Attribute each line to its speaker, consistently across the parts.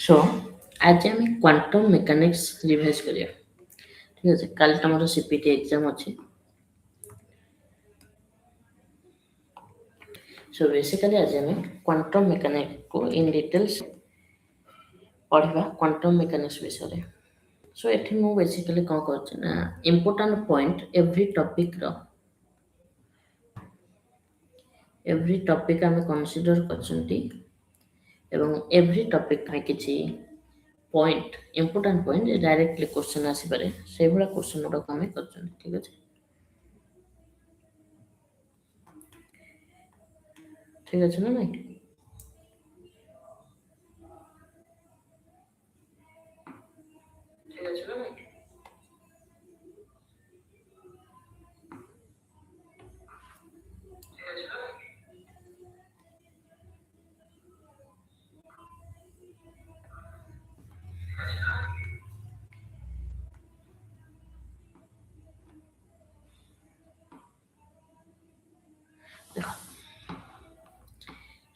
Speaker 1: सो आज आम quantum mechanics revise करिया ठीक है कल तुम सीपीटी एग्जाम अच्छी सो बेसिकली आज आम क्वांटम मेकानिक्स को इन डिटेल्स पढ़ा क्वांटम मेकानिक्स विषय सो एठी मु बेसिकली कौन कर ना इम्पोर्टाट पॉइंट एव्री टॉपिक आम कंसीडर करछंती एवं एव्री टॉपिक में किसी point important point directly question आसी पारे से भला क्वेश्चन गुडा आम करछंती ठीक है ठीक है ना नहीं ठीक है ना नहीं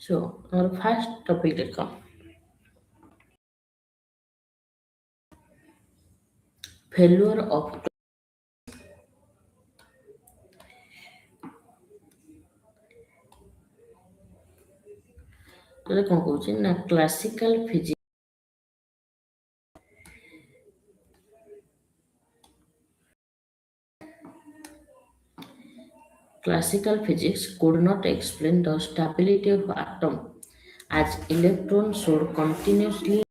Speaker 1: सो our first topic देखो failure of तो कौन कहूँ ना classical physics classical physics could not explain the stability of atom as electrons should continuously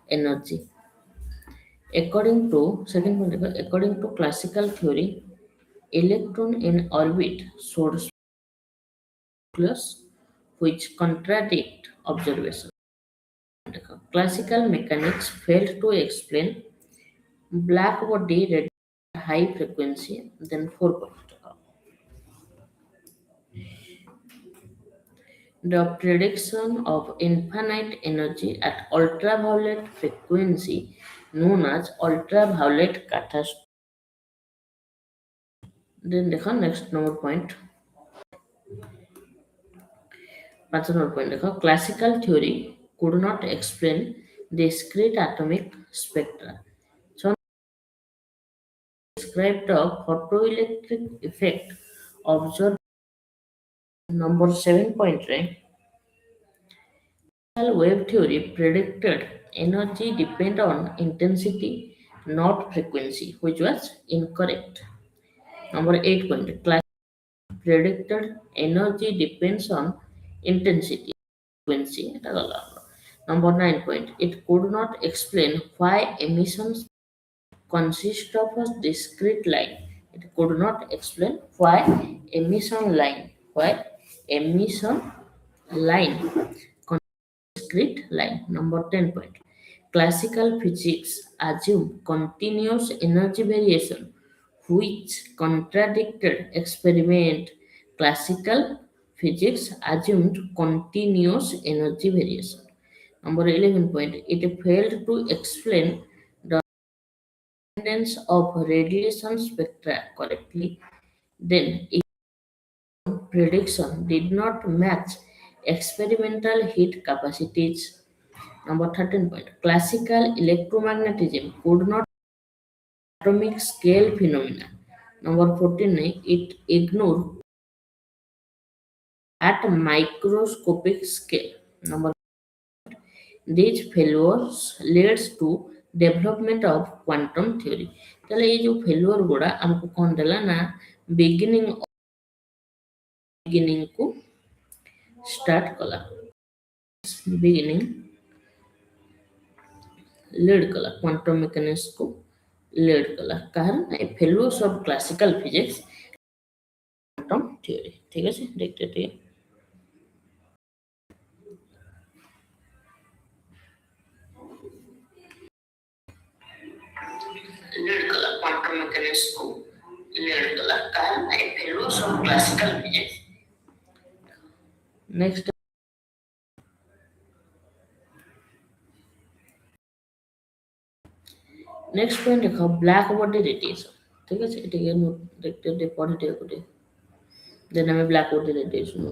Speaker 1: energy according to classical theory electron in orbit should plus which contradict observation classical mechanics failed to explain black body at high frequency then 4 point. The prediction of infinite energy at ultraviolet frequency known as ultraviolet catastrophe. Then देखो next number point. 5 number point देखो classical theory could not explain discrete atomic spectra. So describe the photoelectric effect observed number 7 point right. Wave theory predicted energy depend on intensity, not frequency, which was incorrect. Number 8 point. Class predicted energy depends on intensity, frequency. এটা গেল। Number 9 point. It could not explain why emissions consist of a discrete line. It could not explain why emission line discrete line. Number 10 point. Classical physics assume continuous energy variation which contradicted experiment. Classical physics assumed continuous energy variation. Number 11 point. It failed to explain the dependence of radiation spectra correctly. Then its prediction did not match experimental heat capacities. Number 13 point. Classical electromagnetism could not atomic scale phenomena. Number 14 it ignored at microscopic scale. Number these failures leads to development of quantum theory. তাহলে এই যে failure গুড়া हमको कौन देला ना beginning को start कला beginning lead कला quantum mechanics को lead कला कारण failures of classical physics quantum theory ठीक है देखते हैं lead कला quantum mechanics को lead कला कारण failures of classical physics next point देखो ब्लैक बॉडी रेडिएशन ठीक है ये देखते पढ़ते गोटे देन हमें ब्लैक बॉडी रेडिएशन हो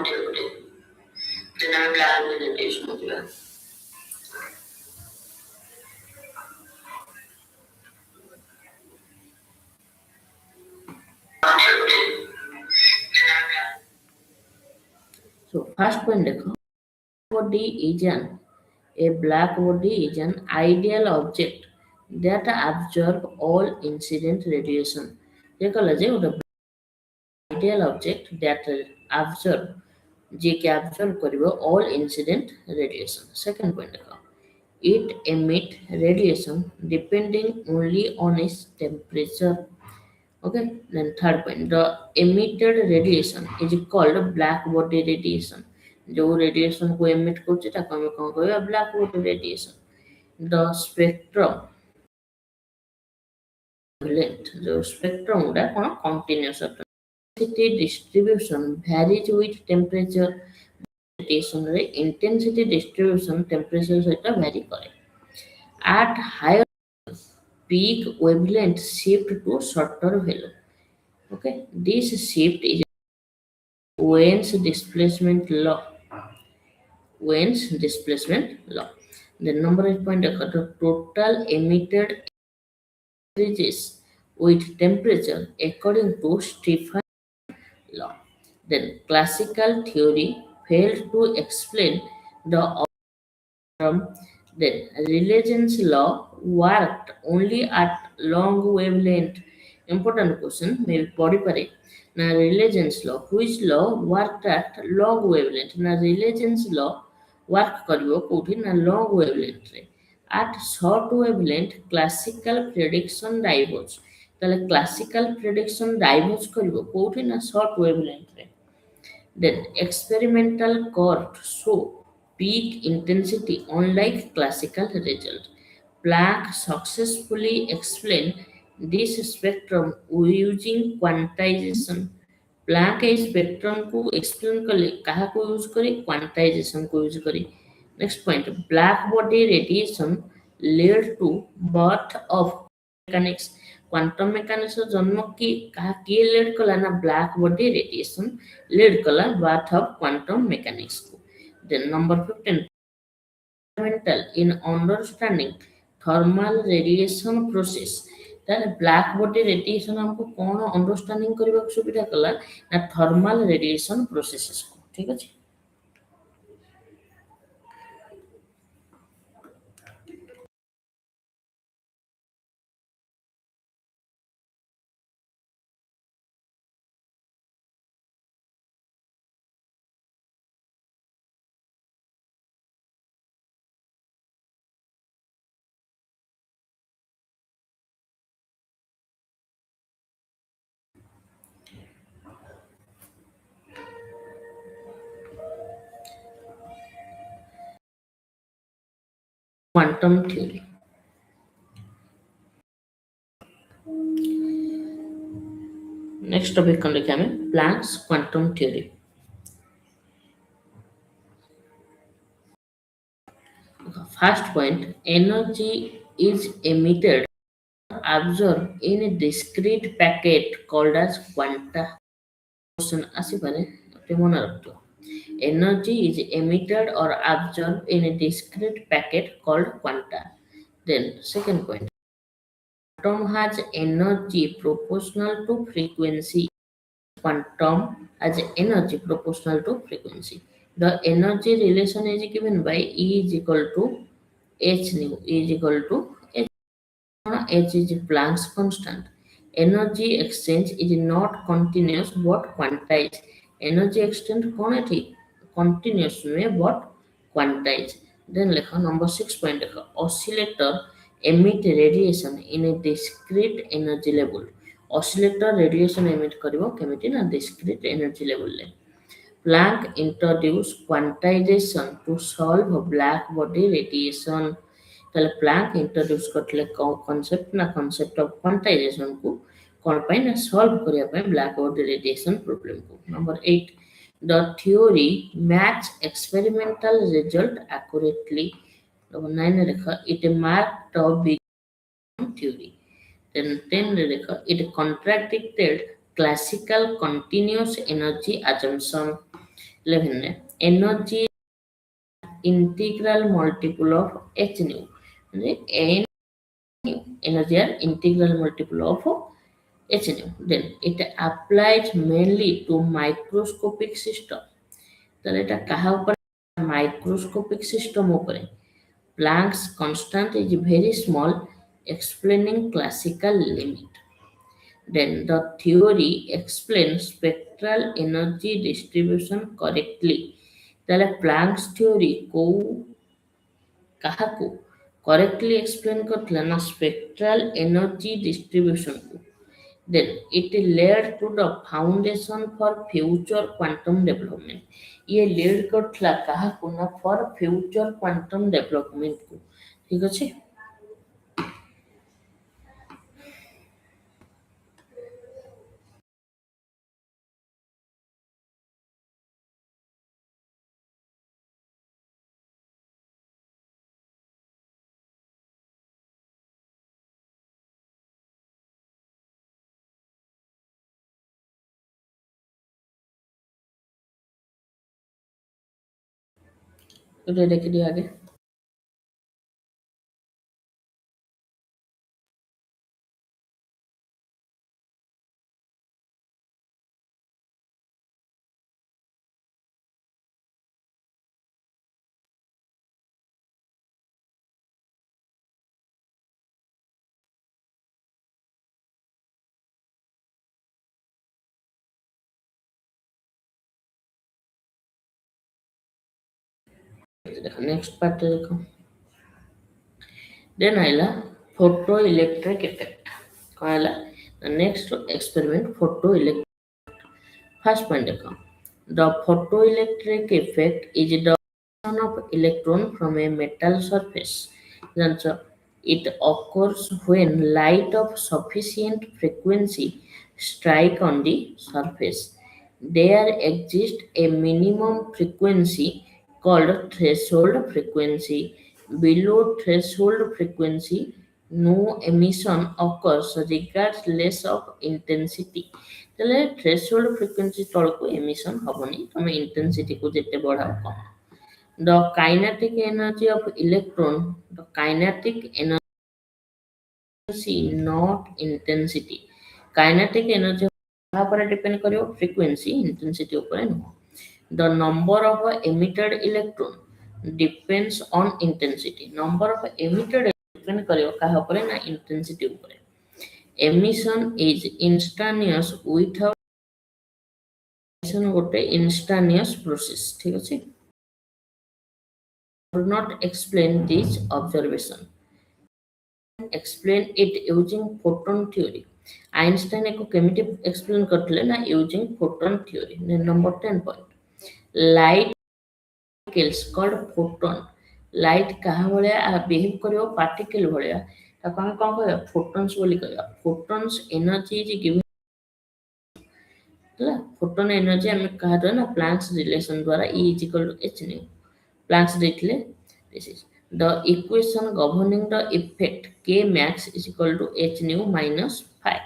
Speaker 1: theory. Then I'm glad with radiation as well. So first point देखो body is a black body is an ideal object that absorb all incident radiation. देखो लजे ଗୋଟେ ideal object that absorb जे कि absorb करिवो all incident radiation. Second point देखो it emit radiation depending only on its temperature. Okay, then third point, the emitted radiation is called black body radiation. जो radiation को emit करছে ताको हम कौन कहबा black body radiation. The spectrum wavelength जो spectrum गुड़ा कौन continuous होता है. Intensity distribution varies with temperature. Radiation रे intensity distribution temperature सहित vary करे. At higher peak wavelength shift to shorter value. Okay, this shift is Wien's displacement law. Wien's displacement law. The number 8 point the total emitted increases with temperature according to Stephen's law. Then classical theory failed to explain the outcome. Then religions law worked only at long wavelength. Important question maybe body pare. Now religions law, which law worked at long wavelength? Now religions law work karibo kouthi na long wavelength re. At short wavelength classical prediction diverge. তাহলে classical prediction diverge করিব কোউঠি না short wavelength রে. Then experimental curves show peak intensity unlike classical result. Planck successfully explained this spectrum using quantization. Planck ए spectrum को explain कले कहा को use करी क्वांटाइजेशन को यूज करी. Next point black body radiation led to birth of mechanics. Quantum mechanics जन्म की कहा के लेड कला ना ब्लैक बॉडी रेडिएशन लेड कला बर्थ ऑफ क्वांटम मेकानिक्स को. Then number 15 fundamental in understanding thermal radiation process. ताले ब्लैक बॉडी रेडिएशन हमको कौन अंडरस्टैंडिंग करबा सुविधा कला ना थर्मल रेडिएशन प्रोसेसेस को. ठीक अछि. Quantum theory. नेक्स्ट टॉपिक कौन लिखा हमें Planck's quantum theory. First point, energy is emitted absorbed in a discrete packet called as quanta. Question ଆସିପାରେ ଗୋଟେ ମନେ ରଖିବ. Energy is emitted or absorbed in a discrete packet called quanta. Then second point, quantum has energy proportional to frequency. Quantum has energy proportional to frequency. The energy relation is given by E is equal to h nu. E is equal to h. H is Planck's constant. Energy exchange is not continuous but quantized. Energy exchange कौन है ठीक continuous में but quantized. Then लिखो number 6 point लिखो oscillator emit radiation in a discrete energy level. Oscillator radiation emit करिवो केमिति ना discrete energy level ले. Planck introduced quantization to solve black body radiation. ताले प्लैंक इंट्रोड्यूस करले कांसेप्ट ना concept of quantization को कोन पाई ना सॉल्व करिया पाई ब्लैक बॉडी रेडिएशन प्रॉब्लम को. Number 8 the theory match experimental result accurately. Number 9 Rekha it marked the big theory. then 10 Rekha it contradicted classical continuous energy assumption. 11 energy integral multiple of h nu म्हणजे n energy are integral multiple of h nu. Then it applies mainly to microscopic system. তাহলে এটা কাহা উপরে microscopic system উপরে Planck's constant is very small, explaining classical limit. Then the theory explains spectral energy distribution correctly. তাহলে Planck's theory କାହାକୁ correctly explain କରିଥିଲା ନା spectral energy distribution କୁ. Then it led to the foundation for future quantum development. ये lead करଥିଲା କାହାକୁ ନା for future quantum development କୁ. ଠିକ ଅଛି এটা দেখে দিই আগে দেখো নেক্সট পার্টটা দেখো দেন আইলা photo electric effect କଣ ହେଲା next experiment photo electric first point ଦେଖ the photoelectric effect is the emission of electron from a metal surface ଜାଣିଛ it occurs when light of sufficient frequency strike on the surface there exists a minimum frequency called threshold frequency below threshold frequency no emission occurs regardless of intensity তাহলে threshold frequency ତଳକୁ emission ହବନି ତମେ intensity କୁ ଯେତେ ବଢାଅ କମ the kinetic energy of electron the kinetic energy not intensity kinetic energy କାହା ଉପରେ depend କରିବ frequency intensity ଉପରେ ନୁହଁ the number of emitted electron depends on intensity number of emitted depend କରିବ କାହା ଉପରେ ନା intensity ଉପରେ emission is instantaneous without emission ଗୋଟେ instantaneous process ଠିକ ଅଛି do not explain this observation explain it using photon theory Einstein एको केमिति explain करथिले ना using photon theory number 10 point light particles called photon light କାହା ଭଳିଆ behave କରିବ particle ଭଳିଆ ତାକୁ ଆମେ କଣ କହିବା photons ବୋଲି କହିବା photons energy is given ହେଲା photon energy ଆମେ କାହା ଦ୍ୱାରା ନା Planck's relation ଦ୍ୱାରା E is equal to h nu Planck's ଦେଇଥିଲେ this is the equation governing the effect k max is equal to h nu minus phi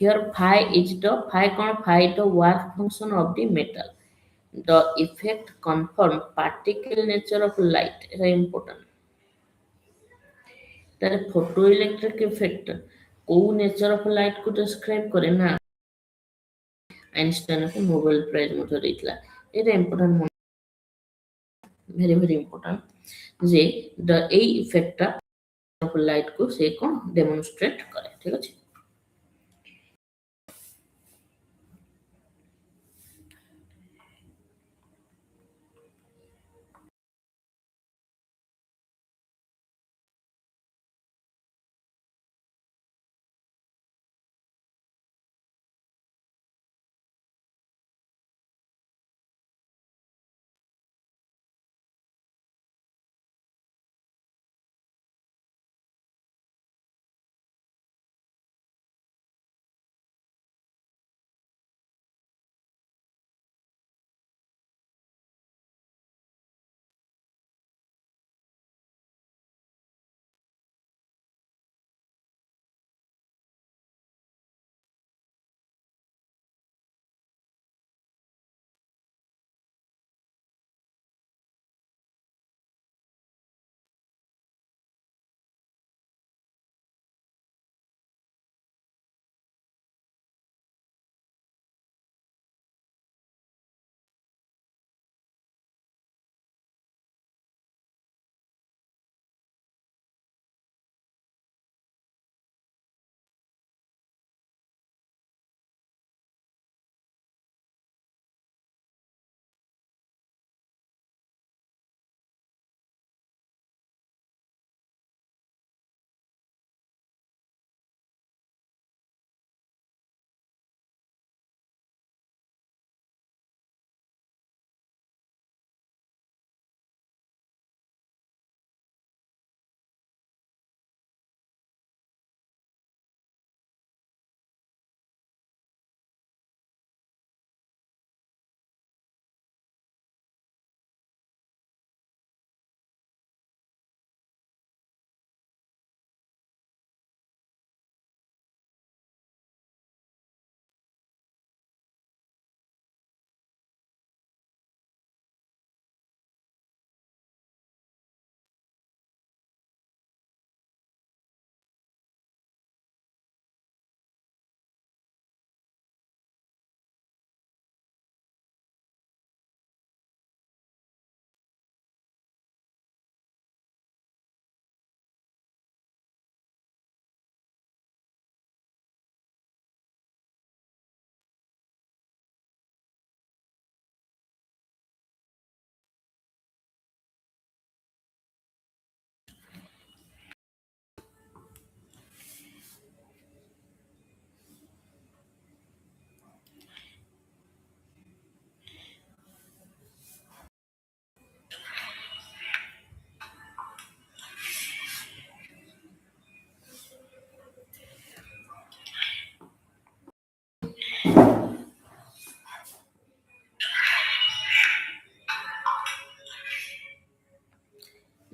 Speaker 1: here phi is the phi कौन phi the work function of the metal the effect confirm particle nature of light is important ତାର photoelectric effect କୋଉ nature of light को describe करे ना Einstein को Nobel prize ମଧ୍ୟ ଦେଇଥିଲା ଏଟା important very very important ଯେ the a effect of light को से कौन demonstrate करे ठीक ଅଛି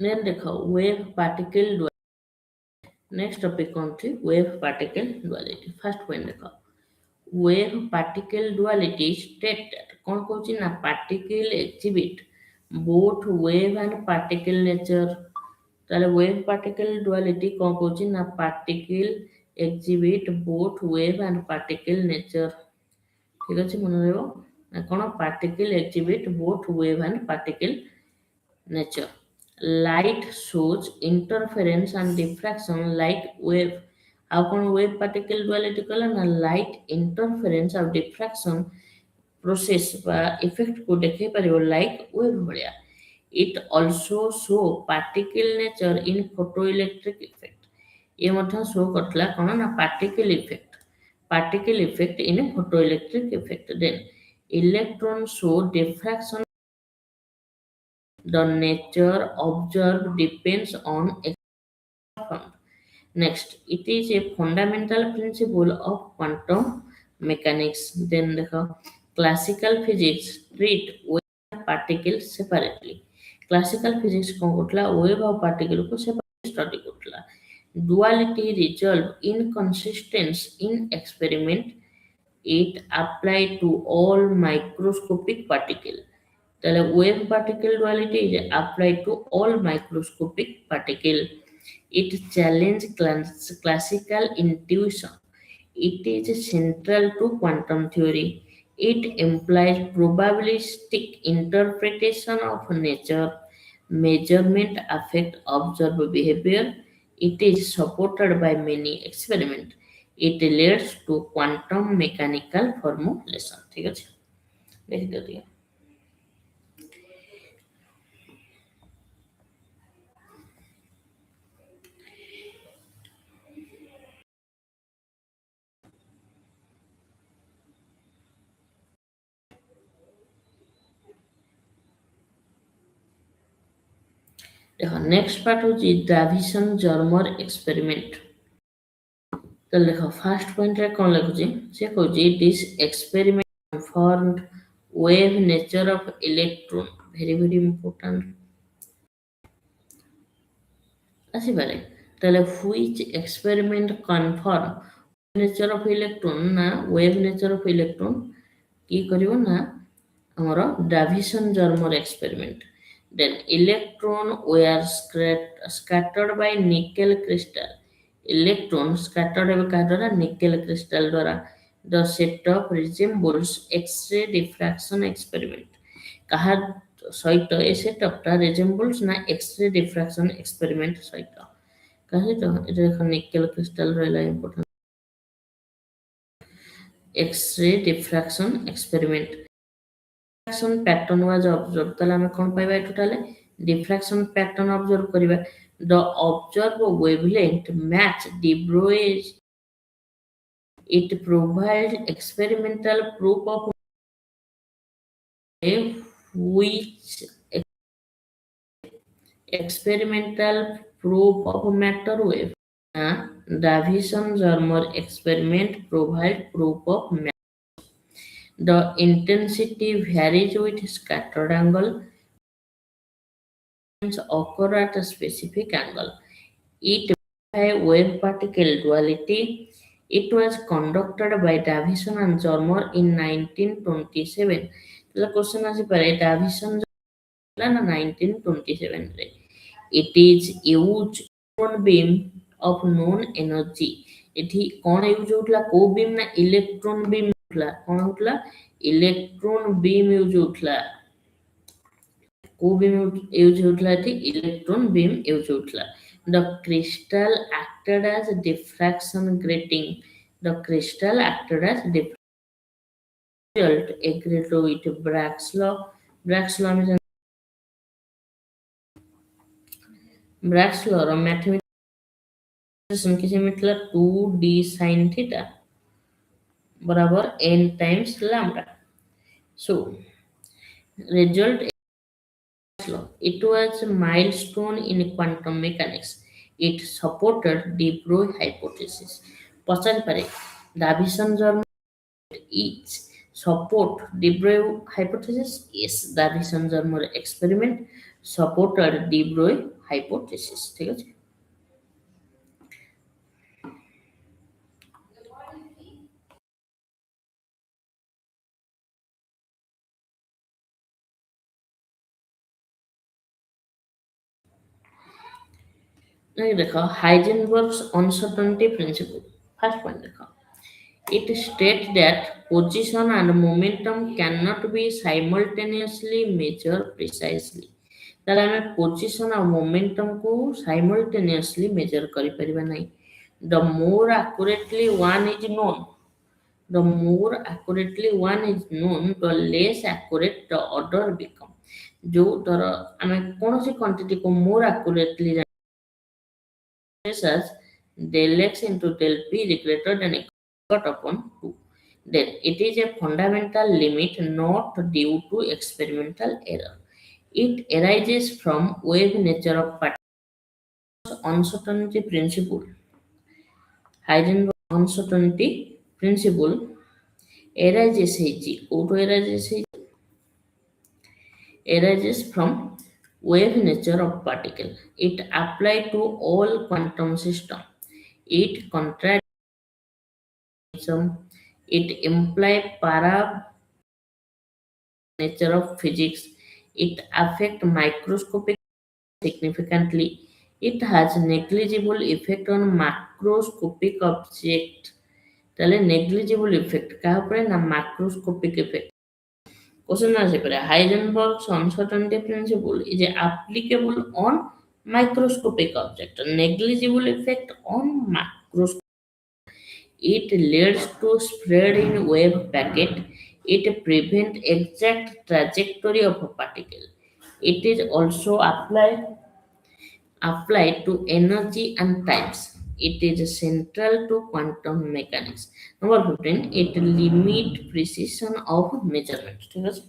Speaker 1: Then देखो wave particle duality. Next topic कौन थी? Wave particle duality. First point देखो wave particle duality state that कौन कौन ना particle exhibit both wave and particle nature. তাহলে wave particle duality कौन कौन ना particle exhibit both wave and particle nature. ঠিক আছে মনে ରହିବ ନା କ'ଣ particle exhibit both wave and particle nature. Light shows interference and diffraction like wave. ଆଉ କ'ଣ wave particle duality କଲା ନା light interference ଆଉ diffraction process ବା effect କୁ ଦେଖେଇ ପାରିବ like wave ଭଳିଆ. It also show particle nature in photoelectric effect. ଇଏ ମଧ୍ୟ ଶୋ କରିଥିଲା କ'ଣ ନା particle effect in a photoelectric effect. Then electron show diffraction. The nature observed depends on experiment. Next, it is a fundamental principle of quantum mechanics. Then देखो classical physics treat wave and particle separately. Classical physics कौन करथला wave और particle को separate study करथला. Duality resolve inconsistency in experiment. It applied to all microscopic particle. The wave particle duality is applied to all microscopic particle. It challenges classical intuition. It is central to quantum theory. It implies probabilistic interpretation of nature. Measurement affect observed behavior. It is supported by many experiments. It leads to quantum mechanical formulation. ठीक है देख दिया देखो next part होची डाविसन Germer experiment. तो देखो first point रे कोन लिखुची से कहूची this experiment confirmed wave nature of electron. Very important आसी पारे. ताले which experiment confirm nature of electron ना वेव नेचर ऑफ इलेक्ट्रॉन की करिवो ना हमरो Davisson Germer experiment. Then electron were scattered by nickel crystal. Electron scattered by kahdara nickel crystal द्वारा. The setup resembles X-ray diffraction experiment. काहा सहित ए setup टा resembles ना X-ray diffraction experiment सहित. काहे तो ए देखो nickel crystal रहला important. X-ray diffraction experiment. Diffraction pattern was observed. ताले हमें कौन पाइबा टोटल diffraction pattern observe करिबा. The observed wavelength match de Broglie's. It provides experimental proof of wave which experimental proof of matter wave. Davison-Zermer experiment provide proof of matter. The intensity varies with scattered angle. Occur at a specific angle. It by wave particle duality. It was conducted by Davison and Zermer in 1927. The question is Davison in 1927. It is used electron beam of known energy. ଏଠି କ'ଣ use ହଉଥିଲା କୋଉ beam ନା electron beam ହଉଥିଲା. କ'ଣ ହଉଥିଲା electron beam use ହଉଥିଲା. କୋଉ ବିମ୍ ୟୁଜ୍ ହଉଥିଲା ଏଠି ଇଲେକ୍ଟ୍ରନ୍ ବିମ୍ ୟୁଜ୍ ହଉଥିଲା. The crystal acted as diffraction grating. The crystal acted as diffraction result agreed with Bragg's law. Bragg's law में Bragg's law ର मैथमेटिक्स किसे मतलब 2d sin theta बराबर n times lambda. So result law. It was a milestone in quantum mechanics. It supported de Broglie hypothesis. पचार पारे Davison-Zermer each support de Broglie hypothesis. Yes, Davison-Zermer experiment supported de Broglie hypothesis. ঠিক আছে, এই দেখো হাইজেনবার্গস uncertainty principle. First point দেখো, it states that position and momentum cannot be simultaneously measured precisely। ତାହେଲେ ଆମେ position ଆଉ ମୋମେଣ୍ଟମକୁ ସାଇମultaneously major କରିପାରିବା ନାହିଁ। the more accurately one is known the more accurately one is known the less accurate the order become। ଯୋଉ ଧର ଆମେ କୌଣସି କ୍ୱାଣ୍ଟିଟିକୁ more accurately as del x into del p is greater than equal upon 2, then it is a fundamental limit not due to experimental error. It arises from wave nature of particles uncertainty principle। Heisenberg uncertainty principle arises ହେଇଛି କୋଉଠୁ arises from wave nature of particle। It apply to all quantum system। It contradicts it imply para nature of physics। It affect microscopic significantly। It has negligible effect on macroscopic object। তাহলে negligible effect কাହା ଉପରେ ନା macroscopic effect। Question ଆସିପାରେ Heisenberg's uncertainty principle is applicable on microscopic object, negligible effect on macroscopic। It leads to spread in wave packet। It prevents exact trajectory of a particle। It is also applied to energy and times। It is central to quantum mechanics। Number 15, it limit precision of measurement। ঠিক আছে,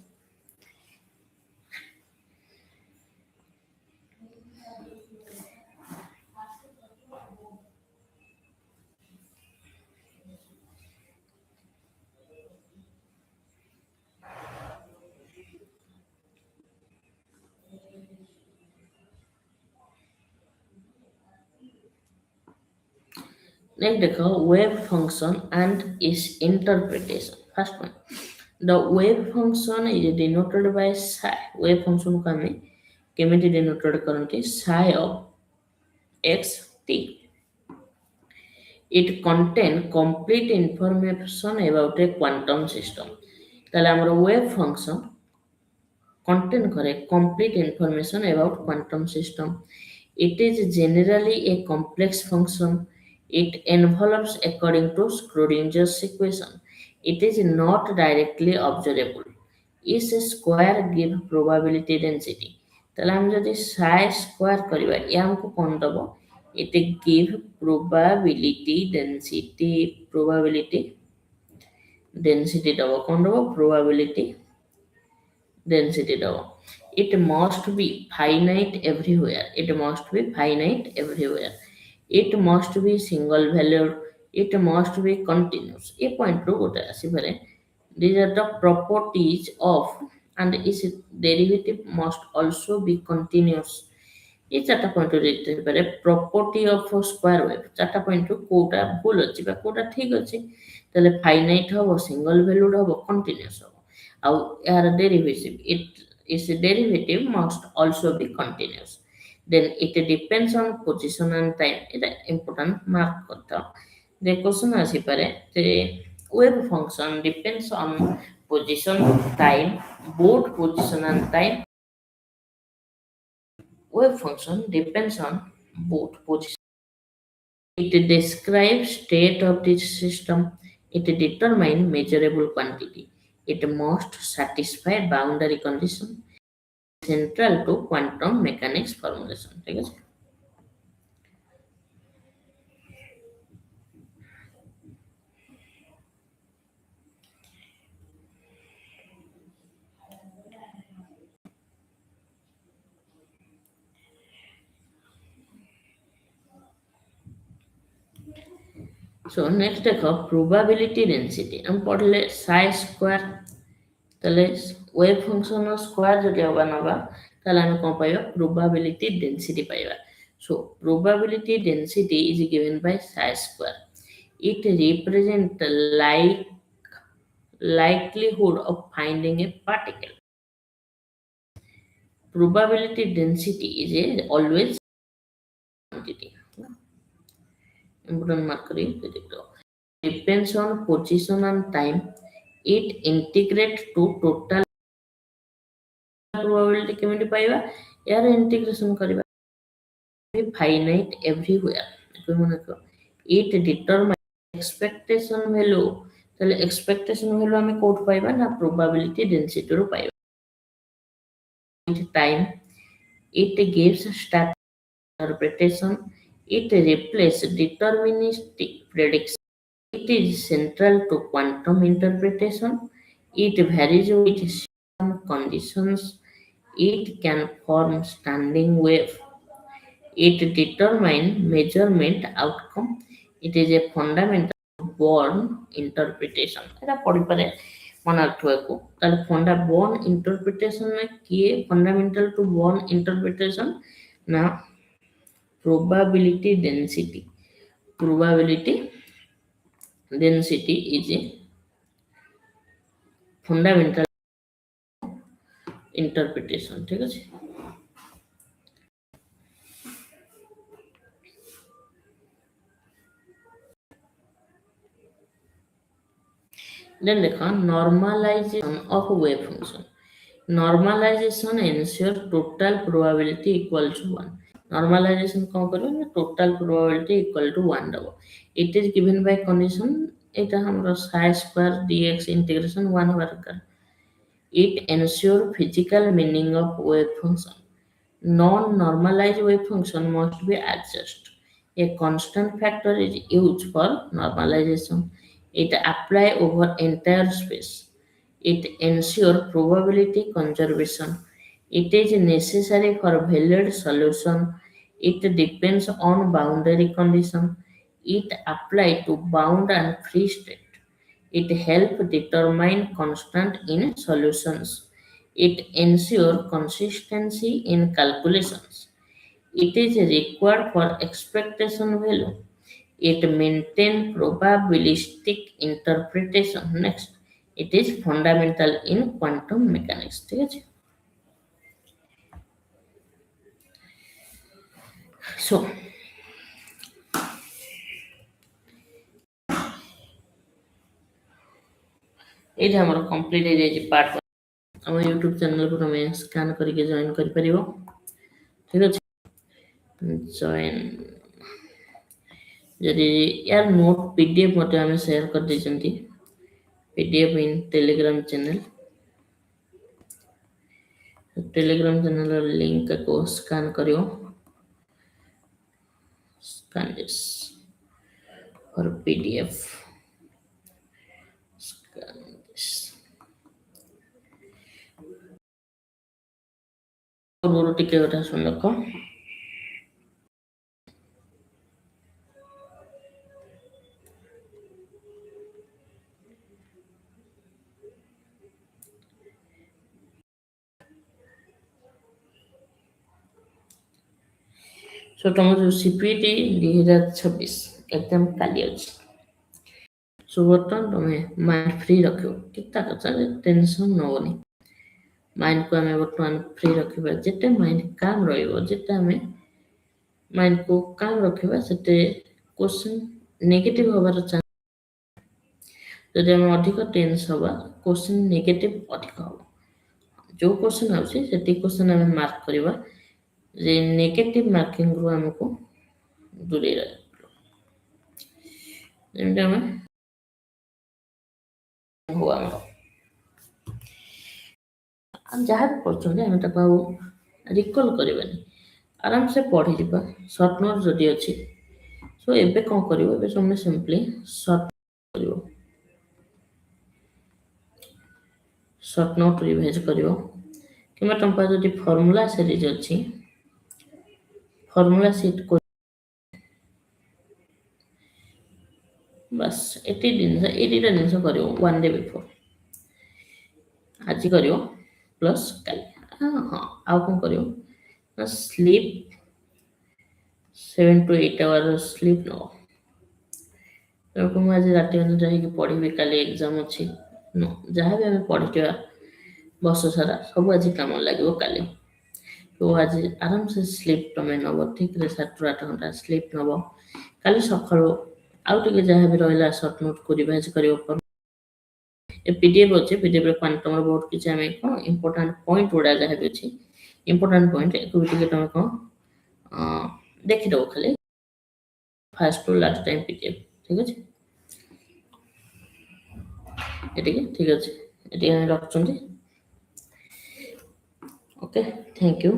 Speaker 1: next দেখো wave function and its interpretation। First one, the wave function is denoted by psi। wave function को हमें केमिति denoted करंती psi of x t। It contain complete information about a quantum system। তাহলে ଆମର wave function contain করে complete information about quantum system। It is generally a complex function। It evolves according to Schrodinger's equation। It is not directly observable। Is a square give probability density। তাহলে আমি যদি psi square କରିବା ଇଏ ଆମକୁ କଣ ଦବ? It give probability density ଦବ। କଣ ଦବ? probability density ଦବ। It must be finite everywhere। It must be finite everywhere। It must be single valued। It must be continuous। ଏ ପଏଣ୍ଟରୁ ଗୋଟେ ଆସିପାରେ these are the properties of and its derivative must also be continuous। ये चार्टा point ଦେଇପାରେ property of square wave। चार्टा point कोटा भूल अछि बा कोटा ठीक अछि। ताले फाइनाइट हबो, सिंगल वैल्यूड हबो, कंटीन्यूअस हबो। ଆଉ ଏହାର derivative its derivative must also be continuous। then it depends on position and time। এটা important mark करता। the question ଆସିପାରେ ଯେ wave function depends on position time, both position and time। wave function depends on both position। It describes state of the system। It determines measurable quantity। It must satisfy boundary condition। Central to quantum mechanics formulation। ঠিক আছে, so next দেখো probability density। हम पढ़ले psi square। তাহলে wave function square যদি আমরা নেবা ତାହେଲେ ଆମେ କ'ଣ ପାଇବା probability density ପାଇବା। So probability density is given by psi square. It represents the likelihood of finding a particle. Probability density is always quantity. Important mark depends on position and time. It integrates to total probability केमिति पाइबा यार integration करिबा finite everywhere it determine expectation value ताले expectation value हमें code पाइबा ना probability density रो पाइबा time it gives stat interpretation it replaces deterministic prediction it is central to quantum interpretation it varies with some conditions it can form standing wave it determines measurement outcome it is a fundamental born interpretation এটা পড়িপারে মনে রাখବାକୁ তাহলে born interpretation না কি fundamental to born interpretation না probability density is a fundamental interpretation ঠিক আছে then देखो normalization of wave function normalization ensure total probability equal to 1 normalization कौन करो ना total probability equal to 1 दबो it is given by condition एटा हमरा psi square dx integration 1 होगा दरकार it ensure physical meaning of wave function non-normalized wave function must be adjusted a constant factor is used for normalization it apply over entire space it ensure probability conservation it is necessary for valid solution it depends on boundary condition it apply to bound and free state it help determine constant in solutions it ensure consistency in calculations it is required for expectation value it maintain probabilistic interpretation next it is fundamental in quantum mechanics ঠিক আছে so ଏଇଟା ଆମର complete ହେଇଯାଇଛି part ଆମ YouTube ଚ୍ୟାନେଲକୁ ତମେ scan କରିକି join କରିପାରିବ ଠିକ୍ ଅଛି ଜଏନ୍ ଯଦି ୟାର ନୋଟ୍ PDF ମଧ୍ୟ ଆମେ ସେୟାର କରିଦେଇଛନ୍ତି PDF in Telegram channel Telegram ଚ୍ୟାନେଲର ଲିଙ୍କକୁ ସ୍କାନ୍ କରିବ scan this for PDF scan this ପୂର୍ବରୁ ଟିକେ କଥା ଶୁଣି ରଖ सो तुम जो CPET 2026 एग्जाम काली अछि सो बर्तमान तुम्हें माइंड फ्री रखो कितना कथा टेंशन नहोनी माइंड को हमें बर्तमान फ्री रखिबा जेते माइंड काम रहइबो जेते हमें माइंड को काम रखिबा सेते क्वेश्चन नेगेटिव होबार चांस जदि हम अधिक टेंस होबा क्वेश्चन नेगेटिव अधिक हो जो क्वेश्चन आउछि सेति क्वेश्चन हमें मार्क करबा जे नेगेटिव मार्किंग रो हमको दूरे रखो जेमते हमें हुआ हम जहाँ भी पढ़ुଛନ୍ତି ଆମେ ତାକୁ ଆଉ ରିକଲ୍ କରିବାନି ଆରାମସେ ପଢ଼ିଯିବା ସର୍ଟ ନୋଟ୍ ଯଦି ଅଛି ସୋ ଏବେ କ'ଣ କରିବ ଏବେ ତୁମେ ସିମ୍ପଲି ସର୍ଟ ନୋଟ୍ ରିଭାଇଜ୍ କରିବ କିମ୍ବା ତୁମ ପାଖରେ ଯଦି ଫର୍ମୁଲା ସିରିଜ୍ ଅଛି ଫର୍ମୁଲା ସିଟ୍ ବାସ୍ ଏଇ ଦୁଇଟା ଜିନିଷ କରିବ 1 ଡେ ବିଫୋର୍ ଆଜି କରିବ ପ୍ଲସ୍ କାଲି ହଁ ହଁ ଆଉ କ'ଣ କରିବ ନା ସ୍ଲିପ୍ 7 to 8 hours ସ୍ଲିପ୍ ନେବ। ତେଣୁ ମୁଁ ଆଜି ରାତି ଅନିଦ୍ରା ହେଇକି ପଢ଼ିବି କାଲି ଏକ୍ଜାମ୍ ଅଛି। ଯାହା ବି ଆମେ ପଢ଼ିଥିବା ବର୍ଷ ସାରା ସବୁ ଆଜି କାମରେ ଲାଗିବ କାଲି। ତ ଆଜି ଆରାମସେ ସ୍ଲିପ୍ ତମେ ନେବ ଠିକ୍ରେ 7 ରୁ 8 ଘଣ୍ଟା ସ୍ଲିପ୍ ନେବ। କାଲି ସକାଳୁ ଆଉ ଟିକେ ଯାହା ବି ରହିଲା ସର୍ଟ ନୋଟ୍କୁ ରିଭାଇଜ୍ କରିବ। ଏ PDF ଅଛି, PDFରେ ତମର ବହୁତ କିଛି ଆମେ କ'ଣ ଇମ୍ପୋର୍ଟାଣ୍ଟ ପଏଣ୍ଟ ଗୁଡ଼ା ଯାହା ବି ଅଛି ଇମ୍ପୋର୍ଟାଣ୍ଟ ପଏଣ୍ଟ ଏକୁ ବି ଟିକେ ତମେ କ'ଣ ଦେଖିଦେବ ଖାଲି first to last time PDF। ଠିକ୍ ଅଛି, ଏତିକି ଠିକ୍ ଅଛି, ଏତିକି ଆମେ ରଖୁଛନ୍ତି। Okay, thank you.